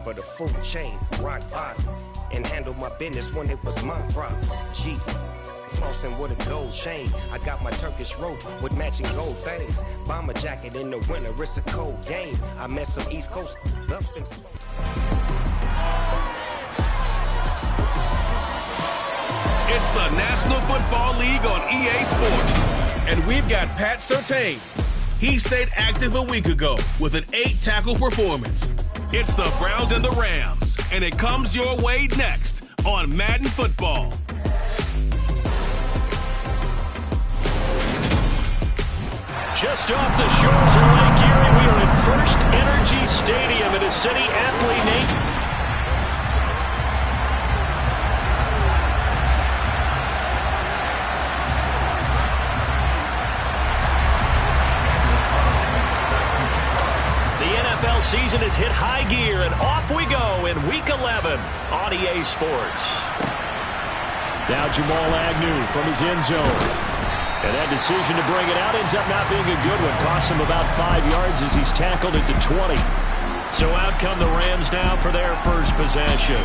top of the food chain, rock bottom, and handle my business when it was my problem. G. Flossing with a gold chain. I got my Turkish rope with matching gold things. Bomber jacket in the winter, it's a cold game. I met some East Coast up and It's the National Football League on EA Sports. And we've got Pat Surtain. He stayed active a week ago with an 8-tackle performance. It's the Browns and the Rams, and it comes your way next on Madden Football. Just off the shores of Lake Erie, we are at First Energy Stadium in a city aptly named. Season has hit high gear, and off we go in Week 11 on EA Sports. Now Jamal Agnew from his end zone. And that decision to bring it out ends up not being a good one. Costs him about 5 yards as he's tackled at the 20. So out come the Rams now for their first possession.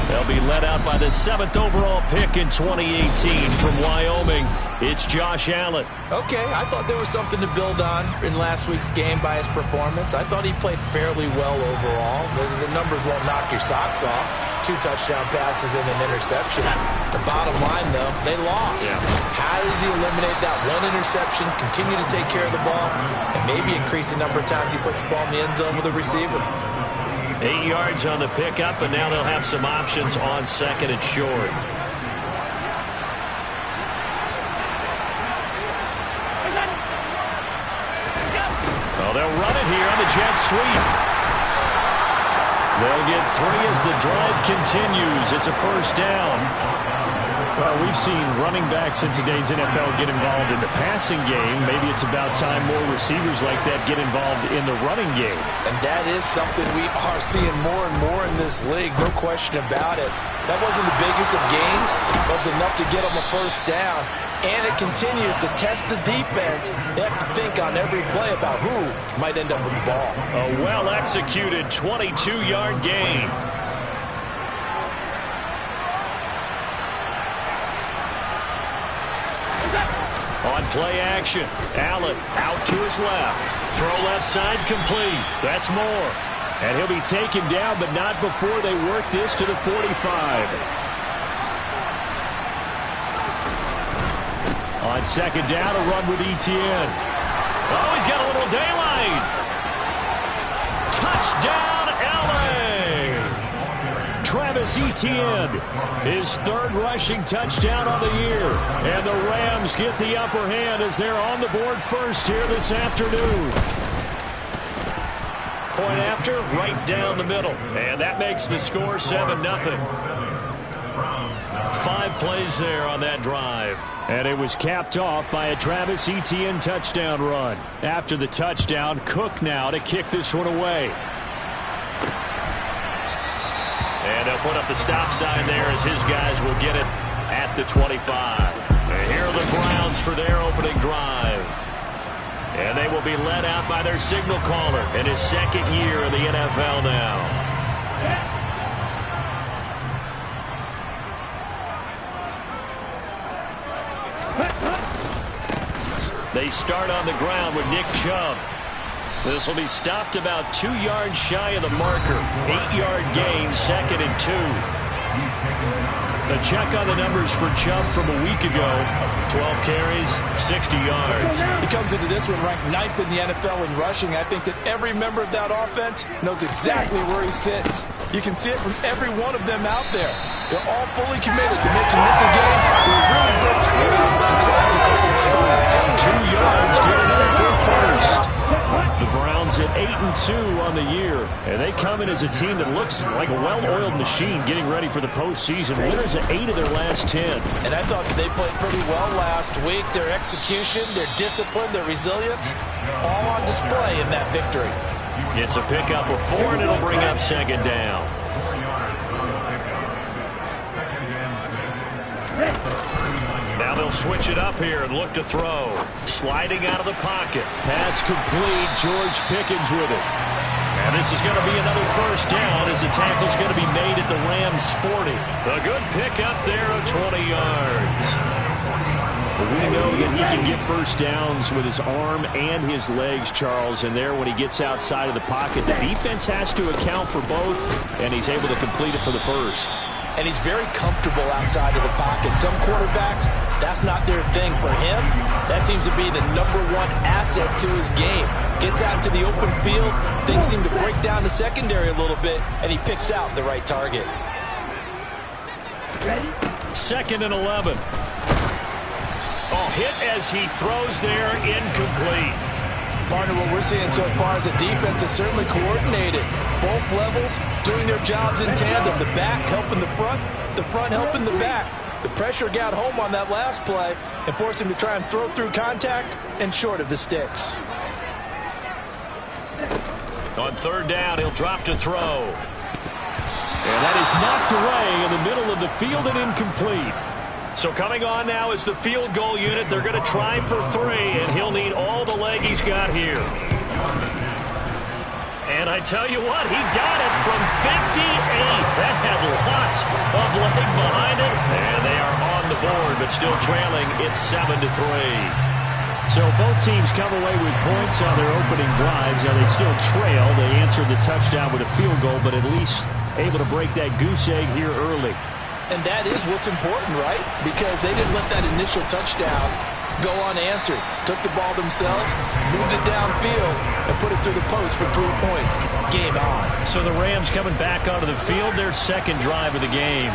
They'll be led out by the 7th overall pick in 2018 from Wyoming. It's Josh Allen. Okay, I thought there was something to build on in last week's game by his performance. I thought he played fairly well overall. The numbers won't knock your socks off. 2 touchdown passes and an interception. The bottom line, though, they lost. Yeah. How does he eliminate that one interception, continue to take care of the ball, and maybe increase the number of times he puts the ball in the end zone with a receiver? 8 yards on the pickup, and now they'll have some options on second and short. Oh, they'll run it here on the jet sweep. They'll get 3 as the drive continues. It's a first down. Well, we've seen running backs in today's NFL get involved in the passing game. Maybe it's about time more receivers like that get involved in the running game. And that is something we are seeing more and more in this league, no question about it. That wasn't the biggest of gains, but it was enough to get them a first down. And it continues to test the defense. They have to think on every play about who might end up with the ball. A well-executed 22-yard gain. On play action, Allen out to his left. Throw left side complete. That's Moore. And he'll be taken down, but not before they work this to the 45. On second down, a run with Etienne. Oh, he's got a little daylight. Touchdown, LA! Travis Etienne, his 3rd rushing touchdown on the year. And the Rams get the upper hand as they're on the board first here this afternoon. Point after, right down the middle. And that makes the score 7-0. 5 plays there on that drive. And it was capped off by a Travis Etienne touchdown run. After the touchdown, Cook now to kick this one away. And they'll put up the stop sign there as his guys will get it at the 25. And here are the Browns for their opening drive. And they will be led out by their signal caller in his 2nd year in the NFL now. They start on the ground with Nick Chubb. This will be stopped about 2 yards shy of the marker. 8-yard gain, 2nd and 2. A check on the numbers for Chubb from a week ago. 12 carries, 60 yards. He comes into this one ranked 9th in the NFL in rushing. I think that every member of that offense knows exactly where he sits. You can see it from every one of them out there. They're all fully committed to making this a game where he really breaks through and climbs a couple of spots. 2 yards, good enough for first. The Browns at 8-2 on the year, and they come in as a team that looks like a well-oiled machine getting ready for the postseason. Winners at 8 of their last 10. And I thought they played pretty well last week. Their execution, their discipline, their resilience, all on display in that victory. It's a pickup of 4, and it'll bring up 2nd down. Now they'll switch it up here and look to throw. Sliding out of the pocket. Pass complete. George Pickens with it. And this is going to be another first down as the tackle's going to be made at the Rams' 40. A good pickup there of 20 yards. We know that he can get first downs with his arm and his legs, Charles, and there when he gets outside of the pocket, the defense has to account for both, and he's able to complete it for the first. And he's very comfortable outside of the pocket. Some quarterbacks, that's not their thing. For him, that seems to be the #1 asset to his game. Gets out to the open field, things seem to break down the secondary a little bit, and he picks out the right target. Second and 11. Oh, hit as he throws there, incomplete. Partner, what we're seeing so far is the defense is certainly coordinated. Both levels doing their jobs in tandem. The back helping the front helping the back. The pressure got home on that last play and forced him to try and throw through contact and short of the sticks. On third down, he'll drop to throw. And that is knocked away in the middle of the field and incomplete. So coming on now is the field goal unit. They're going to try for 3, and he'll need all the leg he's got here. And I tell you what, he got it from 58. That had lots of leg behind it. And they are on the board, but still trailing. It's 7-3. So both teams come away with points on their opening drives. Now they still trail. They answered the touchdown with a field goal, but at least able to break that goose egg here early. And that is what's important, right? Because they didn't let that initial touchdown go unanswered. Took the ball themselves, moved it downfield, and put it through the post for 3 points. Game on. So the Rams coming back onto the field, their second drive of the game.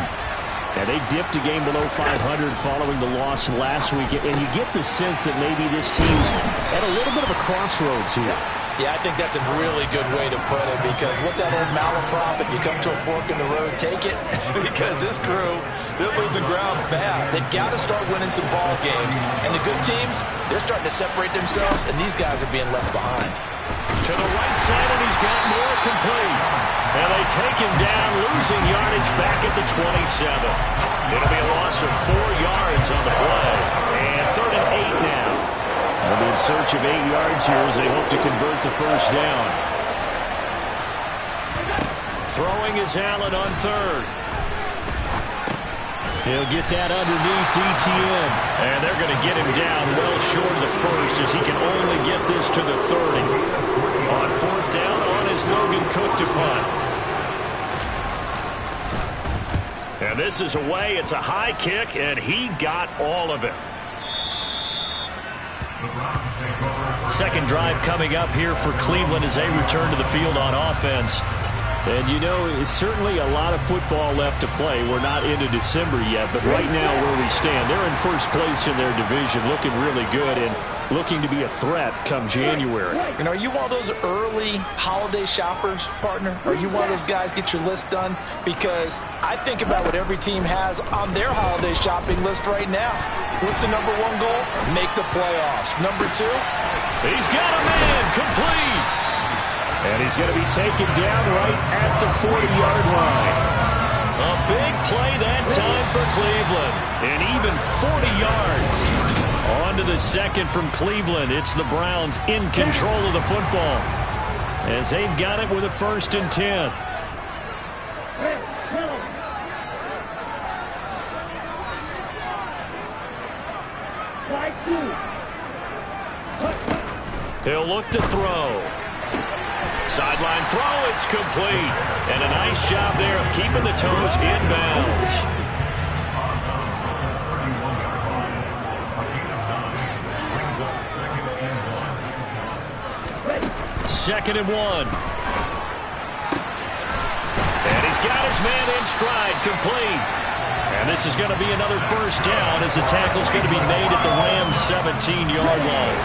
And they dipped a game below 500 following the loss last week. And you get the sense that maybe this team's at a little bit of a crossroads here. Yeah, I think that's a really good way to put it, because what's that old malaprop? If you come to a fork in the road, take it. Because this crew, they're losing ground fast. They've got to start winning some ball games. And the good teams, they're starting to separate themselves, and these guys are being left behind. To the right side, and he's got more complete. And they take him down, losing yardage back at the 27. It'll be a loss of 4 yards on the play. And 3rd and 8 now. They'll be in search of 8 yards here as they hope to convert the first down. Throwing is Allen on 3rd. He'll get that underneath ETN. And they're going to get him down well short of the first as he can only get this to the 30. On 4th down on his Logan Cook to punt. And this is away. It's a high kick, and he got all of it. Second drive coming up here for Cleveland as they return to the field on offense. And, you know, it's certainly a lot of football left to play. We're not into December yet, but right now where we stand, they're in first place in their division, looking really good and looking to be a threat come January. And are you one of those early holiday shoppers, partner? Are you one of those guys get your list done? Because I think about what every team has on their holiday shopping list right now. What's the #1 goal? Make the playoffs. #2? He's got a man complete. And he's going to be taken down right at the 40-yard line. A big play that time for Cleveland. And even 40 yards. On to the second from Cleveland. It's the Browns in control of the football as they've got it with a 1st and 10. He'll look to throw. Sideline throw, it's complete. And a nice job there of keeping the toes inbounds. Second and 1. And he's got his man in stride, complete. And this is going to be another first down as the tackle's going to be made at the Rams' 17-yard line.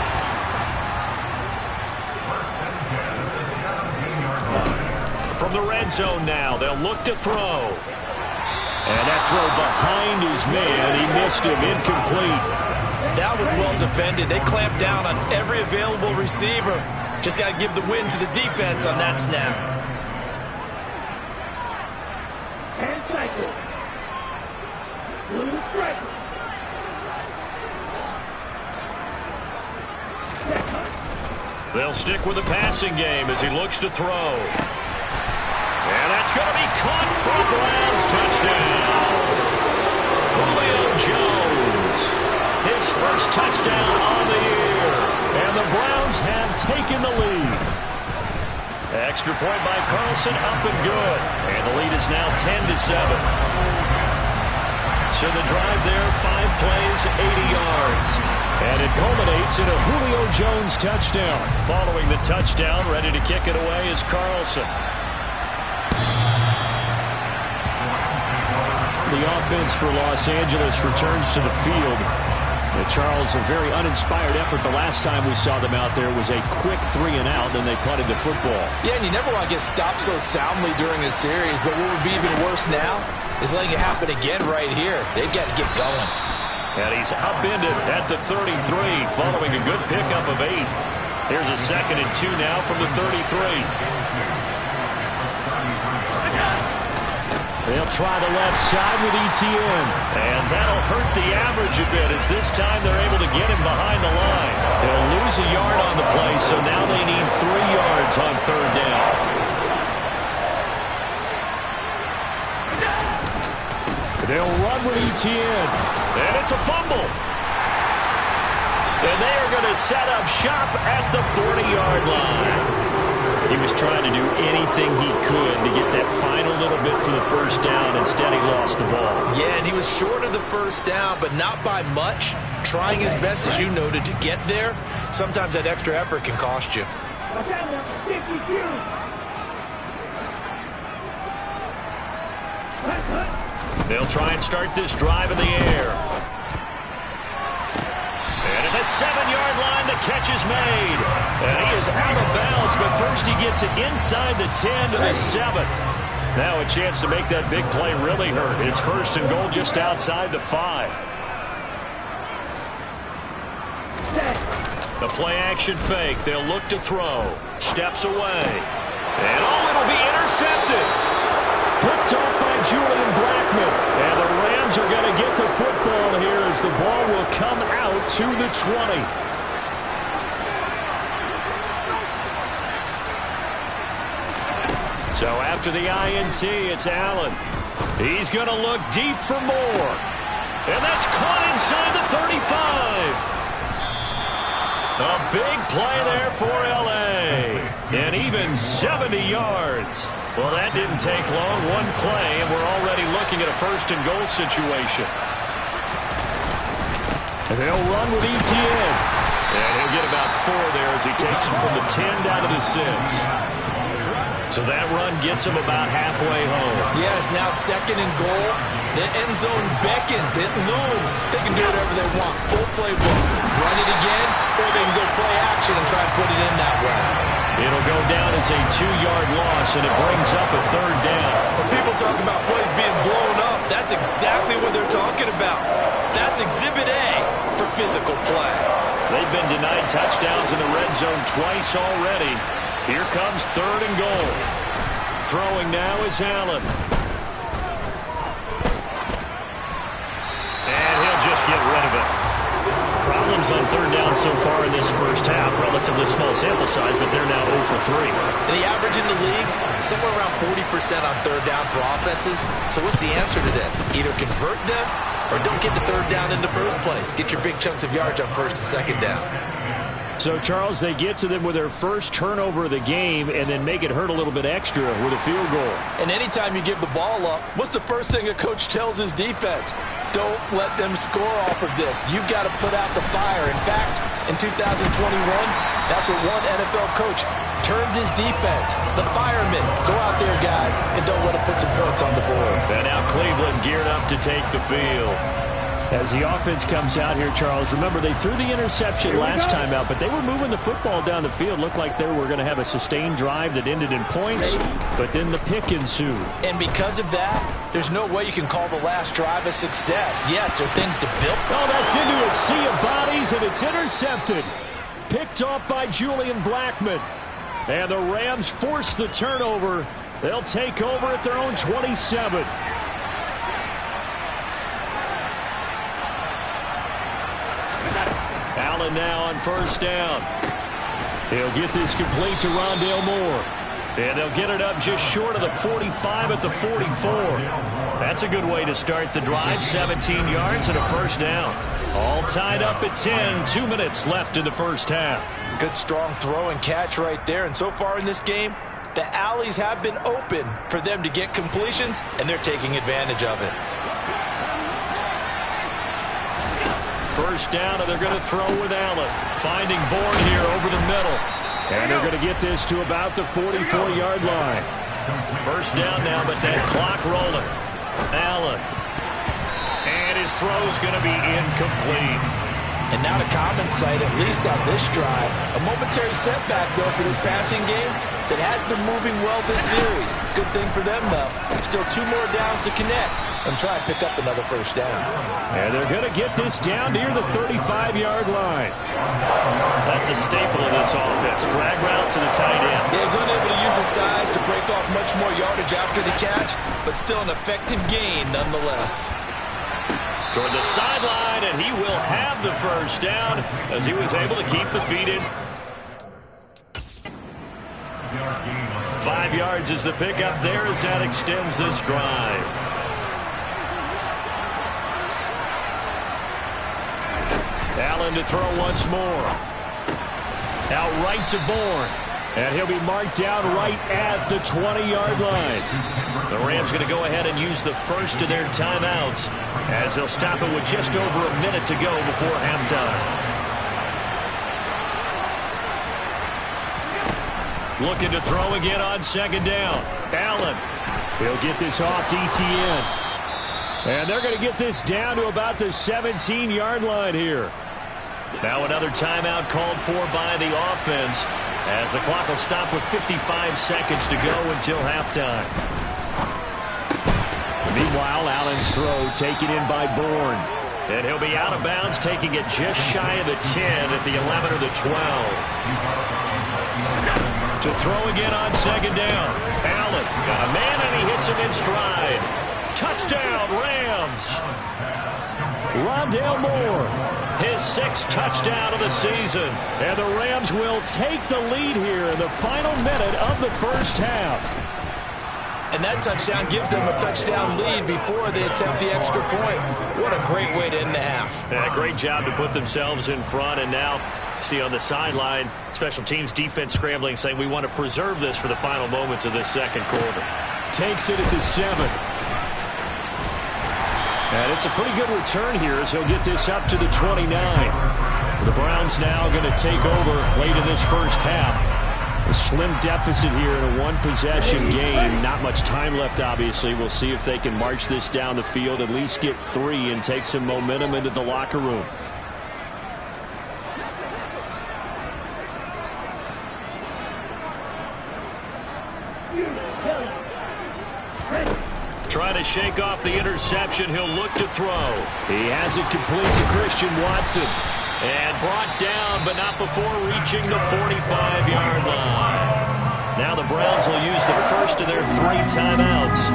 From the red zone now, they'll look to throw. And that throw behind his man. He missed him, incomplete. That was well defended. They clamped down on every available receiver. Just got to give the win to the defense on that snap. They'll stick with the passing game as he looks to throw. And that's going to be caught for a Browns touchdown. Julio Jones, his first touchdown on the year. And the Browns have taken the lead. Extra point by Carlson, up and good. And the lead is now 10-7. So the drive there, 5 plays, 80 yards. And it culminates in a Julio Jones touchdown. Following the touchdown, ready to kick it away is Carlson. The offense for Los Angeles returns to the field. Charles, a very uninspired effort the last time we saw them out there was a quick 3-and-out, and they punted the football. Yeah, and you never want to get stopped so soundly during a series, but what would be even worse now is letting it happen again right here. They've got to get going. And he's upended at the 33 following a good pickup of 8. Here's a 2nd and 2 now from the 33. They'll try the left side with Etienne. And that'll hurt the average a bit as this time they're able to get him behind the line. They'll lose a yard on the play, so now they need 3 yards on 3rd down. They'll run with Etienne. And it's a fumble. And they are going to set up shop at the 40-yard line. He was trying to do anything he could to get that final little bit for the first down. Instead, he lost the ball. Yeah, and he was short of the first down, but not by much. Trying his best, as you noted, to get there. Sometimes that extra effort can cost you. They'll try and start this drive in the air. And at the 7-yard line, the catch is made. And he is out of bounds, but first he gets it inside the 10 to the 7. Now a chance to make that big play really hurt. It's 1st and goal just outside the 5. The play-action fake. They'll look to throw. Steps away. And it'll be intercepted. Picked off by Julian Blackmon. And the Rams are going to get the football here as the ball will come out to the 20. So after the INT, it's Allen. He's going to look deep for more. And that's caught inside the 35. A big play there for L.A. And even 70 yards. Well, that didn't take long. One play, and we're already looking at a 1st and goal situation. And they'll run with Etienne. And he'll get about 4 there as he takes it from the 10 down to the 6. So that run gets him about halfway home. Yes, now 2nd and goal. The end zone beckons. It looms. They can do whatever they want. Full playbook. Run it again, or they can go play action and try and put it in that way. It'll go down as a 2-yard loss, and it brings up a 3rd down. When people talk about plays being blown up, that's exactly what they're talking about. That's Exhibit A for physical play. They've been denied touchdowns in the red zone twice already. Here comes 3rd and goal. Throwing now is Allen. And he'll just get rid of it. Problems on 3rd down so far in this first half. Relatively small sample size, but they're now 0 for 3. And the average in the league, somewhere around 40% on 3rd down for offenses. So what's the answer to this? Either convert them or don't get to 3rd down in the first place. Get your big chunks of yards on 1st and 2nd down. So, Charles, they get to them with their first turnover of the game and then make it hurt a little bit extra with a field goal. And anytime you give the ball up, what's the first thing a coach tells his defense? Don't let them score off of this. You've got to put out the fire. In fact, in 2021, that's what one NFL coach termed his defense. The firemen. Go out there, guys, and don't let them put some points on the board. And now Cleveland geared up to take the field. As the offense comes out here, Charles, remember they threw the interception last time out, but they were moving the football down the field. Looked like they were going to have a sustained drive that ended in points, but then the pick ensued. And because of that, there's no way you can call the last drive a success. Yes, there are things to build. Oh, that's into a sea of bodies, and it's intercepted. Picked off by Julian Blackmon. And the Rams force the turnover. They'll take over at their own 27. Allen now on 1st down. He'll get this complete to Rondale Moore. And they'll get it up just short of the 45 at the 44. That's a good way to start the drive. 17 yards and a first down. All tied up at 10. 2 minutes left in the first half. Good strong throw and catch right there. And so far in this game, the alleys have been open for them to get completions, and they're taking advantage of it. First down, and they're going to throw with Allen. Finding Bourne here over the middle. And they're going to get this to about the 44-yard line. First down now, but that clock rolling. Allen. And his throw's going to be incomplete. And now to common sight, at least on this drive. A momentary setback, though, for this passing game that has been moving well this series. Good thing for them, though. Still 2 more downs to connect and try and pick up another first down. And they're going to get this down near the 35-yard line. That's a staple of this offense. Drag route to the tight end. Yeah, he's unable to use his size to break off much more yardage after the catch, but still an effective gain nonetheless. Toward the sideline, and he will have the first down as he was able to keep the feet in. 5 yards is the pickup there as that extends this drive. Allen to throw once more. Out right to Bourne. And he'll be marked down right at the 20-yard line. The Rams going to go ahead and use the first of their timeouts as they'll stop it with just over a minute to go before halftime. Looking to throw again on second down. Allen. He'll get this off to ETN. And they're going to get this down to about the 17-yard line here. Now another timeout called for by the offense as the clock will stop with 55 seconds to go until halftime. Meanwhile, Allen's throw taken in by Bourne. And he'll be out of bounds, taking it just shy of the 10 at the 11 or the 12. To throw again on second down. Allen got a man, and he hits him in stride. Touchdown, Rams. Rondale Moore, his 6th touchdown of the season. And the Rams will take the lead here in the final minute of the first half. And that touchdown gives them a touchdown lead before they attempt the extra point. What a great way to end the half. Yeah, great job to put themselves in front. And now, see on the sideline, special teams defense scrambling, saying we want to preserve this for the final moments of this second quarter. Takes it at the 7. And it's a pretty good return here as he'll get this up to the 29. The Browns now going to take over late in this first half. A slim deficit here in a one-possession game. Not much time left, obviously. We'll see if they can march this down the field, at least get 3 and take some momentum into the locker room. Trying to shake off the interception. He'll look to throw. He has it complete to Christian Watson. And brought down, but not before reaching the 45-yard line. Now the Browns will use the first of their 3 timeouts,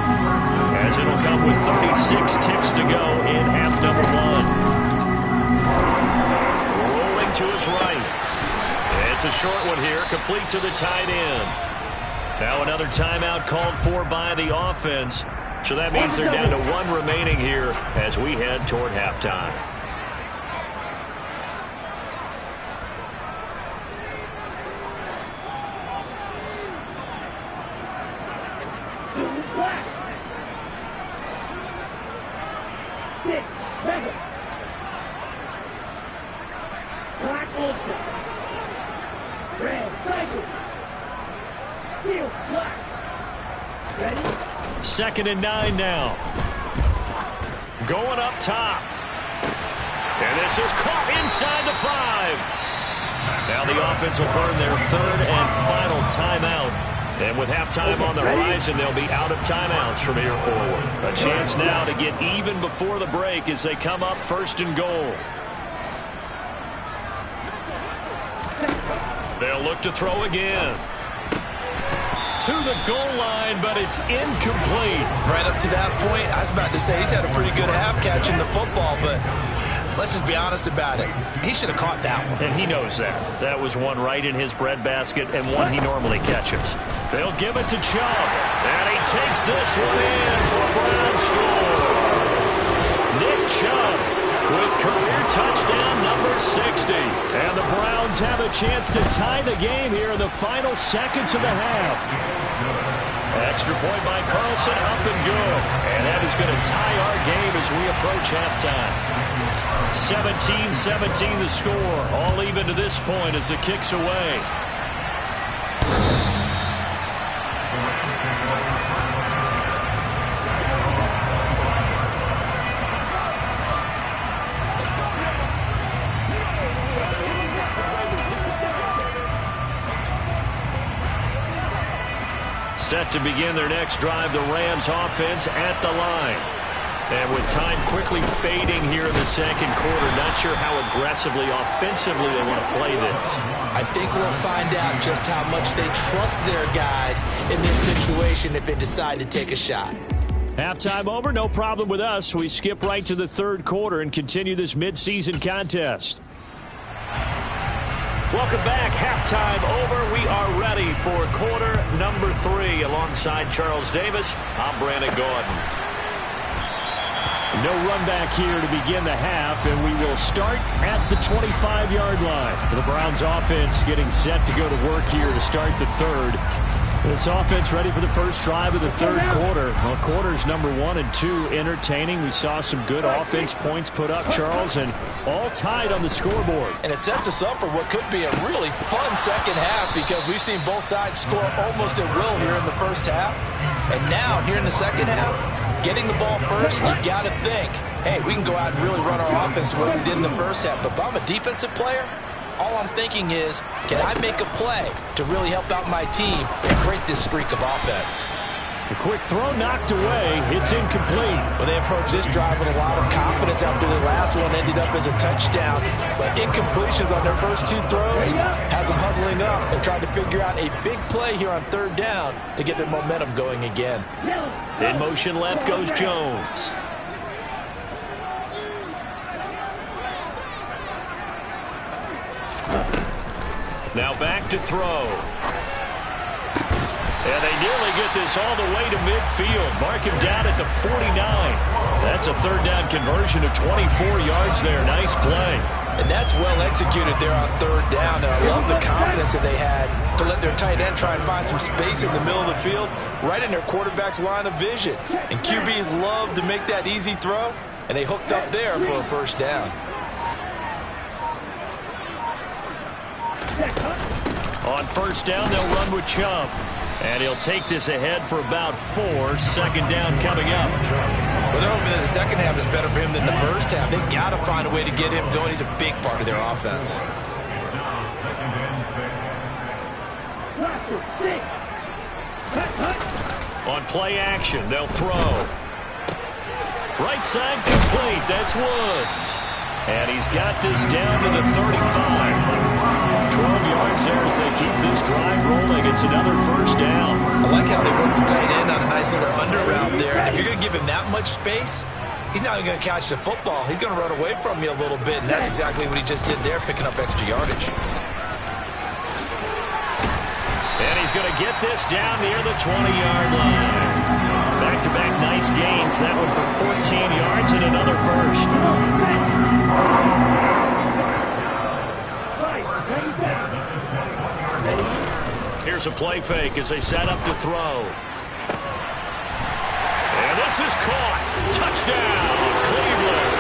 as it'll come with 36 ticks to go in half number 1. Rolling to his right. It's a short one here, complete to the tight end. Now another timeout called for by the offense. So that means they're down to 1 remaining here as we head toward halftime. Second and 9 now. Going up top. And this is caught inside the 5. Now the offense will burn their 3rd and final timeout. And with halftime on the horizon, they'll be out of timeouts from here forward. A chance now to get even before the break as they come up 1st and goal. They'll look to throw again. To the goal line, but it's incomplete. Right up to that point, I was about to say he's had a pretty good half catching the football, but Let's just be honest about it. He should have caught that one. And he knows that. That was one right in his breadbasket and one he normally catches. They'll give it to Chubb. And he takes this one in for a Brown score. Nick Chubb with career touchdown number 60. And the Browns have a chance to tie the game here in the final seconds of the half. Extra point by Carlson, up and good. And that is going to tie our game as we approach halftime. 17-17 the score. All even to this point as the kick's away. Set to begin their next drive, the Rams offense at the line. And with time quickly fading here in the second quarter, not sure how aggressively, offensively they want to play this. I think we'll find out just how much they trust their guys in this situation if they decide to take a shot. Halftime over, no problem with us. We skip right to the third quarter and continue this midseason contest. Welcome back. Halftime over. We are ready for quarter number 3. Alongside Charles Davis, I'm Brandon Gordon. No run back here to begin the half, and we will start at the 25-yard line. The Browns offense getting set to go to work here to start the third. This offense ready for the first drive of the third quarter. Well, quarters number 1 and 2 entertaining. We saw some good offense points put up, Charles, and all tied on the scoreboard. And it sets us up for what could be a really fun second half because we've seen both sides score almost at will here in the first half. And now, here in the second half, getting the ball first, you've got to think, hey, we can go out and really run our offense the way we did in the first half. But if I'm a defensive player, all I'm thinking is, can I make a play to really help out my team and break this streak of offense? A quick throw knocked away. It's incomplete. Well, they approached this drive with a lot of confidence after the last one ended up as a touchdown. But incompletions on their first 2 throws has them huddling up and trying to figure out a big play here on third down to get their momentum going again. In motion left goes Jones. Now back to throw. And they nearly get this all the way to midfield. Mark him down at the 49. That's a third down conversion of 24 yards there. Nice play. And that's well executed there on third down. And I love the confidence that they had to let their tight end try and find some space in the middle of the field, right in their quarterback's line of vision. And QBs love to make that easy throw, and they hooked up there for a first down. On first down, they'll run with Chubb. And he'll take this ahead for about 4. Second down coming up. Well, they're hoping that the second half is better for him than the first half. They've got to find a way to get him going. He's a big part of their offense. On play action, they'll throw. Right side complete. That's Woods. And he's got this down to the 35. 12 yards there as they keep this drive rolling. It's another first down. I like how they work the tight end on a nice little under route there. And if you're going to give him that much space, he's not even going to catch the football. He's going to run away from you a little bit, and that's exactly what he just did there, picking up extra yardage. And he's going to get this down near the 20-yard line. Back-to-back nice gains. That one for 14 yards and another first. Here's a play fake as they set up to throw. And this is caught. Touchdown, Cleveland.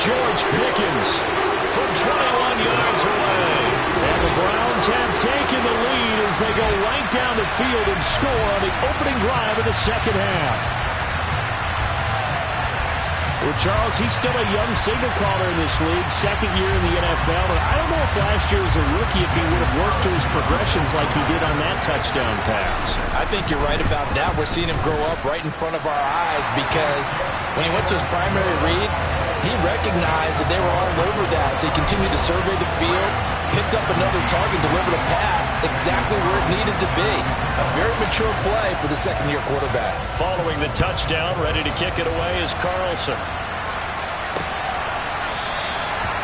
George Pickens from 21 yards away. And the Browns have taken the lead as they go right down the field and score on the opening drive of the second half. Well, Charles, he's still a young signal caller in this league, second year in the NFL. But I don't know if last year as a rookie, if he would have worked through his progressions like he did on that touchdown pass. I think you're right about that. We're seeing him grow up right in front of our eyes because when he went to his primary read, he recognized that they were all over that. So he continued to survey the field, picked up another target, delivered a pass exactly where it needed to be. A very mature play for the second-year quarterback. Following the touchdown, ready to kick it away is Carlson.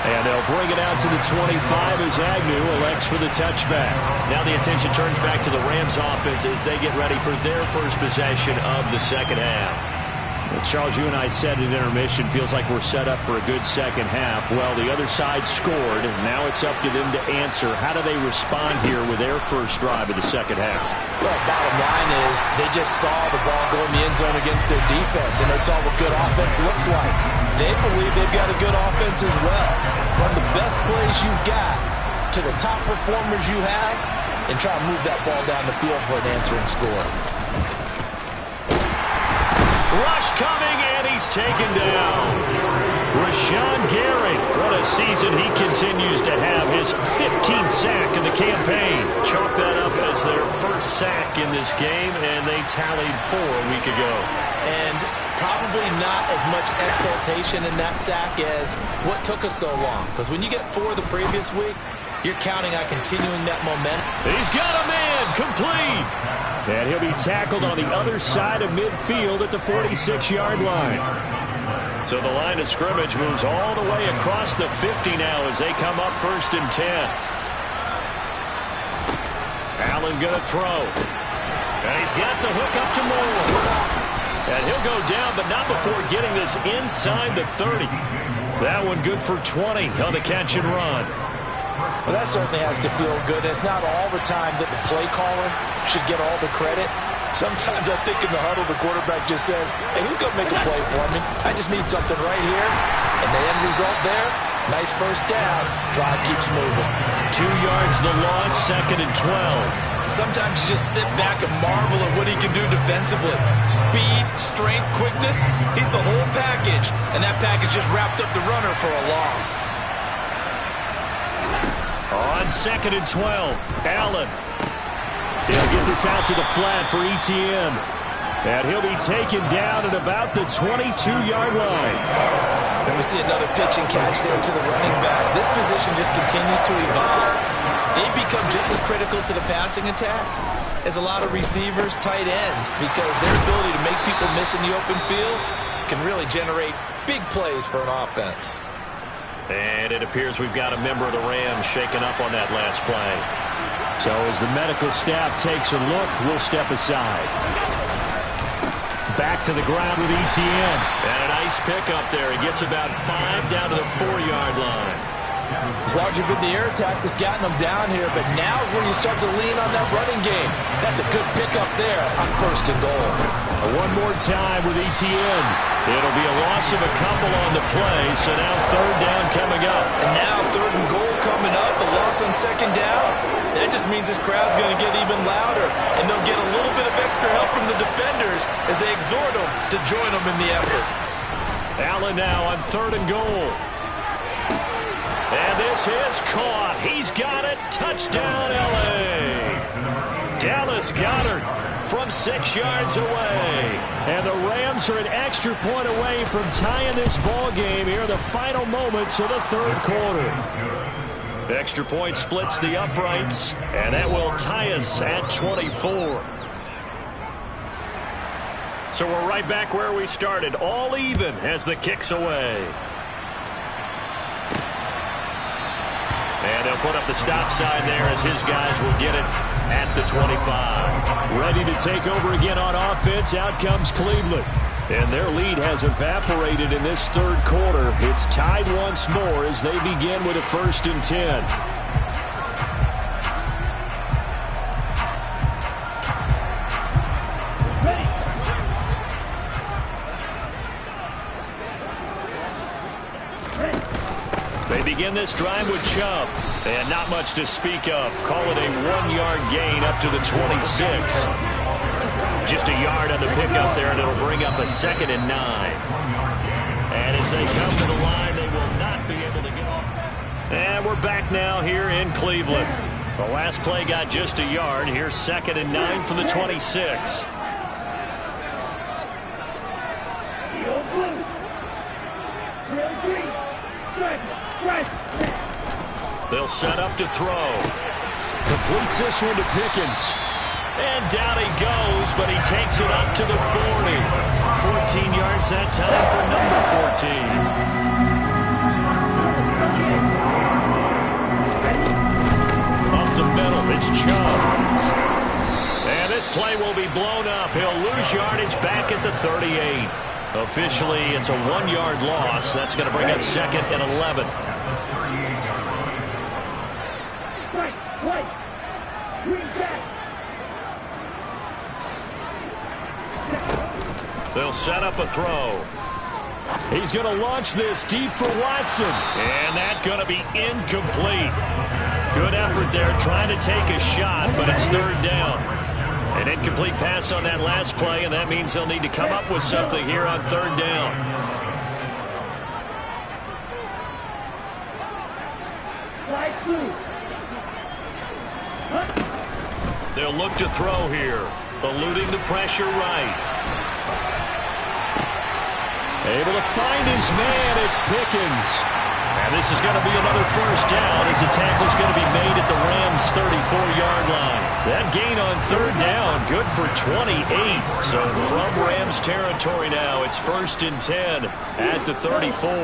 And they'll bring it out to the 25 as Agnew elects for the touchback. Now the attention turns back to the Rams offense as they get ready for their first possession of the second half. Well, Charles, you and I said at intermission, feels like we're set up for a good second half. Well, the other side scored, and now it's up to them to answer. How do they respond here with their first drive of the second half? Well, bottom line is they just saw the ball go in the end zone against their defense, and they saw what good offense looks like. They believe they've got a good offense as well. Run the best plays you've got to the top performers you have, and try to move that ball down the field for an answering score. Rush coming, and he's taken down. Rashawn Gary, what a season he continues to have. His 15th sack in the campaign. Chalk that up as their first sack in this game, and they tallied 4 a week ago. And probably not as much exultation in that sack as what took us so long. Because when you get 4 the previous week, you're counting on continuing that momentum. He's got a man, complete. And he'll be tackled on the other side of midfield at the 46-yard line. So the line of scrimmage moves all the way across the 50 now as they come up 1st and 10. Allen going to throw. And he's got the hook up to Moore. And he'll go down, but not before getting this inside the 30. That one good for 20 on the catch and run. Well, that certainly has to feel good. It's not all the time that the play caller should get all the credit. Sometimes I think in the huddle, the quarterback just says, hey, who's going to make a play for me? I just need something right here. And the end result there, nice first down. Drive keeps moving. 2 yards the loss, 2nd and 12. Sometimes you just sit back and marvel at what he can do defensively. Speed, strength, quickness, he's the whole package. And that package just wrapped up the runner for a loss. On 2nd and 12, Allen. He'll get this out to the flat for ETN. And he'll be taken down at about the 22-yard line. And we see another pitch and catch there to the running back. This position just continues to evolve. They become just as critical to the passing attack as a lot of receivers, tight ends, because their ability to make people miss in the open field can really generate big plays for an offense. And it appears we've got a member of the Rams shaken up on that last play. So as the medical staff takes a look, we'll step aside. Back to the ground with ETN. And a nice pickup there. He gets about 5 down to the 4-yard line. It's largely been the air attack that's gotten them down here, but now is where you start to lean on that running game. That's a good pickup there on 1st and goal. One more time with ETN. It'll be a loss of a couple on the play, so now 3rd down coming up. And now 3rd and goal coming up, the loss on 2nd down. That just means this crowd's going to get even louder, and they'll get a little bit of extra help from the defenders as they exhort them to join them in the effort. Allen now on 3rd and goal. And this is caught. He's got it. Touchdown, L.A. Dallas Goedert from 6 yards away. And the Rams are an extra point away from tying this ball game here in the final moments of the 3rd quarter. Extra point splits the uprights, and that will tie us at 24. So we're right back where we started, all even as the kick's away. And they'll put up the stop sign there as his guys will get it at the 25. Ready to take over again on offense. Out comes Cleveland. And their lead has evaporated in this 3rd quarter. It's tied once more as they begin with a 1st and 10. Begin this drive with Chubb, and not much to speak of. Call it a 1-yard gain up to the 26. Just a yard on the pickup there, and it'll bring up a 2nd and 9. And as they come to the line, they will not be able to get off. And we're back now here in Cleveland. The last play got just a yard. Here's 2nd and 9 from the 26. They'll set up to throw. Completes this one to Pickens. And down he goes, but he takes it up to the 40. 14 yards that time for number 14. Up the middle, it's Chubb. And this play will be blown up. He'll lose yardage back at the 38. Officially, it's a 1-yard loss. That's going to bring up 2nd and 11. They'll set up a throw. He's going to launch this deep for Watson. And that's going to be incomplete. Good effort there trying to take a shot, but it's 3rd down. An incomplete pass on that last play, and that means they'll need to come up with something here on 3rd down. They'll look to throw here, eluding the pressure right. Able to find his man, it's Pickens. And this is going to be another 1st down as the tackle's going to be made at the Rams' 34-yard line. That gain on 3rd down, good for 28. So from Rams territory now, it's 1st and 10 at the 34.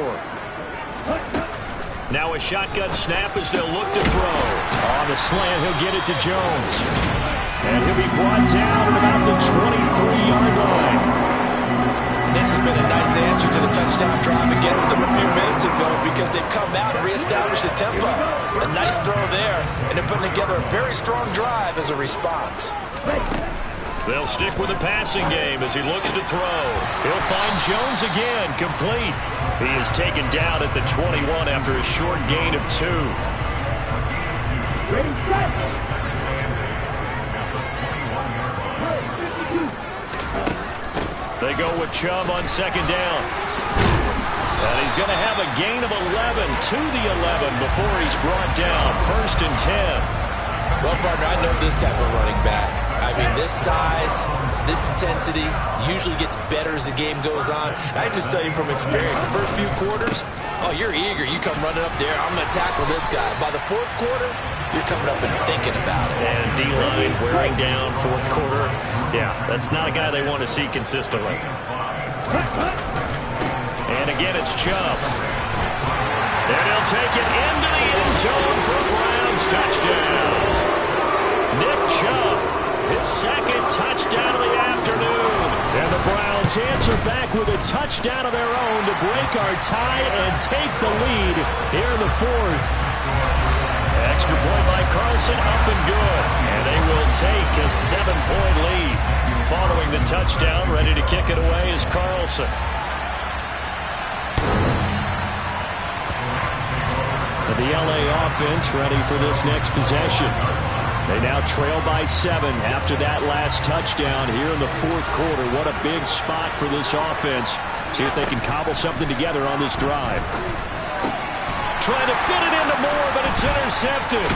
Now a shotgun snap as they'll look to throw. On the slant, he'll get it to Jones. And he'll be brought down at about the 23-yard line. This has been a nice answer to the touchdown drive against them a few minutes ago because they've come out and reestablished the tempo. A nice throw there, and they're putting together a very strong drive as a response. They'll stick with the passing game as he looks to throw. He'll find Jones again, complete. He is taken down at the 21 after a short gain of 2. Ready, set. They go with Chubb on 2nd down. And he's going to have a gain of 11 to the 11 before he's brought down. 1st and 10. Well, partner, I know this type of running back. I mean, this size, this intensity usually gets better as the game goes on. I just tell you from experience, the first few quarters, oh, you're eager. You come running up there, I'm going to tackle this guy. By the 4th quarter, you're coming up and thinking about it. And D-line wearing down 4th quarter. Yeah, that's not a guy they want to see consistently. And again, it's Chubb. And he'll take it into the end zone for a Browns touchdown. Nick Chubb, his 2nd touchdown of the afternoon. And the Browns answer back with a touchdown of their own to break our tie and take the lead here in the 4th. Extra point by Carlson, up and good. And they will take a 7-point lead. Following the touchdown, ready to kick it away is Carlson. The LA offense ready for this next possession. They now trail by 7 after that last touchdown here in the 4th quarter. What a big spot for this offense. See if they can cobble something together on this drive. Trying to fit it into Moore, but it's intercepted.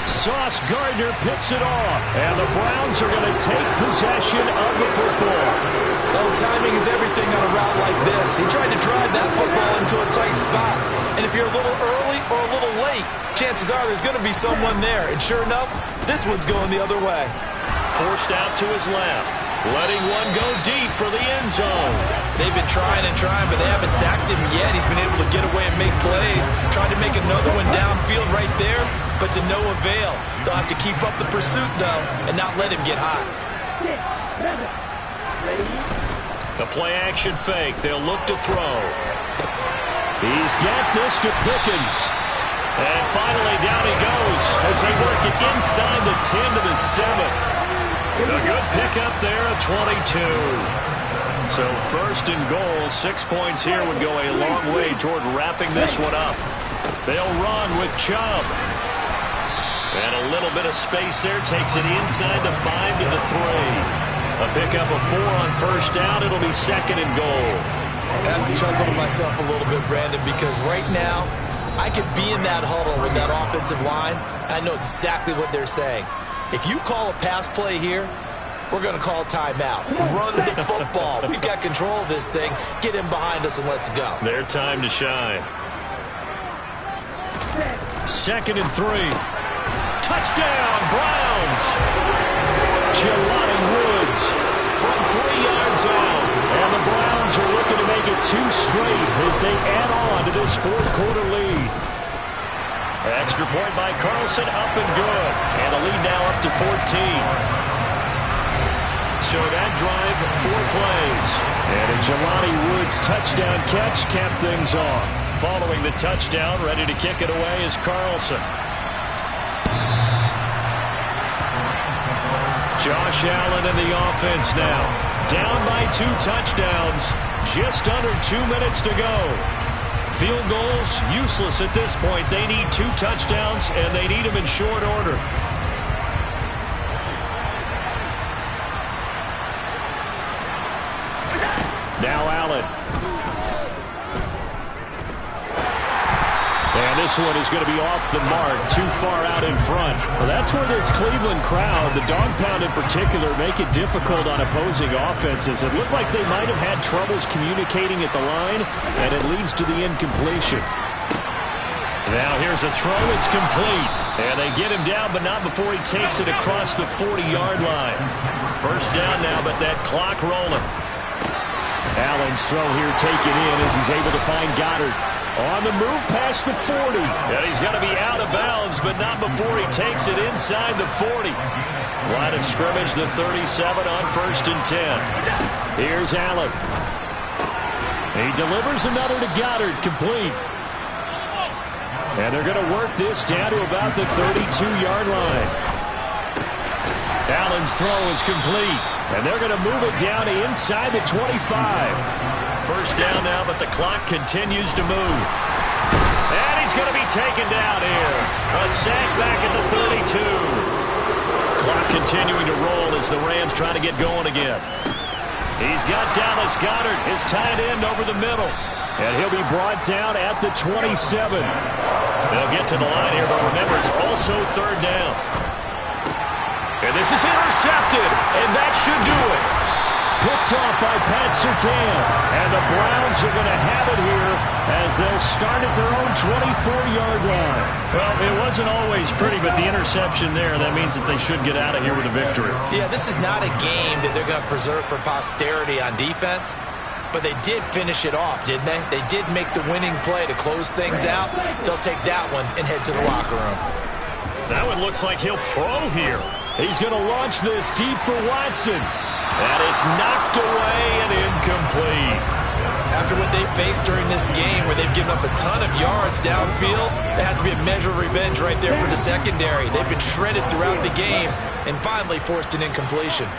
Sauce Gardner picks it off. And the Browns are going to take possession of the football. Oh, timing is everything on a route like this. He tried to drive that football into a tight spot. And if you're a little early or a little late, chances are there's going to be someone there. And sure enough, this one's going the other way. Forced out to his left. Letting one go deep for the end zone. They've been trying and trying, but they haven't sacked him yet. He's been able to get away and make plays. Tried to make another one downfield right there, but to no avail. They'll have to keep up the pursuit, though, and not let him get hot. The play-action fake. They'll look to throw. He's got this to Pickens. And finally, down he goes as they work it inside the 10 to the 7. A good pickup there at 22. So 1st and goal, 6 points here would go a long way toward wrapping this one up. They'll run with Chubb. And a little bit of space there takes it inside the 5 to the 3. A pickup of 4 on 1st down. It'll be 2nd and goal. I have to chuckle to myself a little bit, Brandon, because right now I could be in that huddle with that offensive line. I know exactly what they're saying. If you call a pass play here, we're going to call timeout. Run the football. We've got control of this thing. Get him behind us and let's go. Their time to shine. 2nd and 3. Touchdown, Browns. Jelani Woods from 3 yards out. And the Browns are looking to make it 2 straight as they add on to this 4th quarter lead. Extra point by Carlson, up and good. And the lead now up to 14. So that drive, 4 plays. And a Jelani Woods touchdown catch capped things off. Following the touchdown, ready to kick it away is Carlson. Josh Allen in the offense now. Down by 2 touchdowns. Just under 2 minutes to go. Field goals, useless at this point. They need 2 touchdowns, and they need them in short order. Now Allen. And this one is going to be off the mark, too far out in front. Well, that's where this Cleveland crowd, the dog pound in particular, make it difficult on opposing offenses. It looked like they might have had troubles communicating at the line, and it leads to the incompletion. Now here's a throw. It's complete. And they get him down, but not before he takes it across the 40-yard line. First down now, but that clock rolling. Allen's throw here taken in as he's able to find Goddard. On the move past the 40. And he's going to be out of bounds, but not before he takes it inside the 40. Line of scrimmage, the 37 on 1st and 10. Here's Allen. He delivers another to Goddard, complete. And they're going to work this down to about the 32-yard line. Allen's throw is complete. And they're going to move it down to inside the 25. First down now, but the clock continues to move. And he's going to be taken down here. A sack back at the 32. Clock continuing to roll as the Rams try to get going again. He's got Dallas Goedert, his tight end, over the middle. And he'll be brought down at the 27. They'll get to the line here, but remember, it's also 3rd down. And this is intercepted, and that should do it. Picked off by Pat Surtain. And the Browns are going to have it here as they'll start at their own 24-yard line. Well, it wasn't always pretty, but the interception there, that means that they should get out of here with a victory. Yeah, this is not a game that they're going to preserve for posterity on defense. But they did finish it off, didn't they? They did make the winning play to close things out. They'll take that one and head to the locker room. That one looks like he'll throw here. He's going to launch this deep for Watson. And it's knocked away and incomplete. After what they faced during this game where they've given up a ton of yards downfield, there has to be a measure of revenge right there for the secondary. They've been shredded throughout the game and finally forced an incompletion.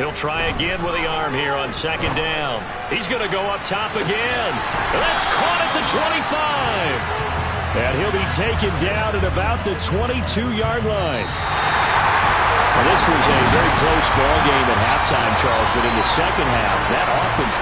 He'll try again with the arm here on 2nd down. He's going to go up top again. That's caught at the 25. And he'll be taken down at about the 22-yard line. Well, this was a very close ball game at halftime, Charles, but in the second half, that offense...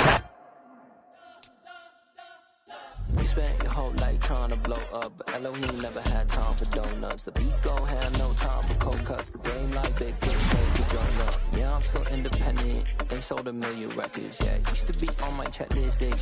We spent your whole life trying to blow up, but Elohim never had time for donuts. The beat gon' have no time for cold cuts. The game like big fish, ready to join up. Yeah, I'm still independent. They sold 1 million records, yeah. Used to be on my checklist, big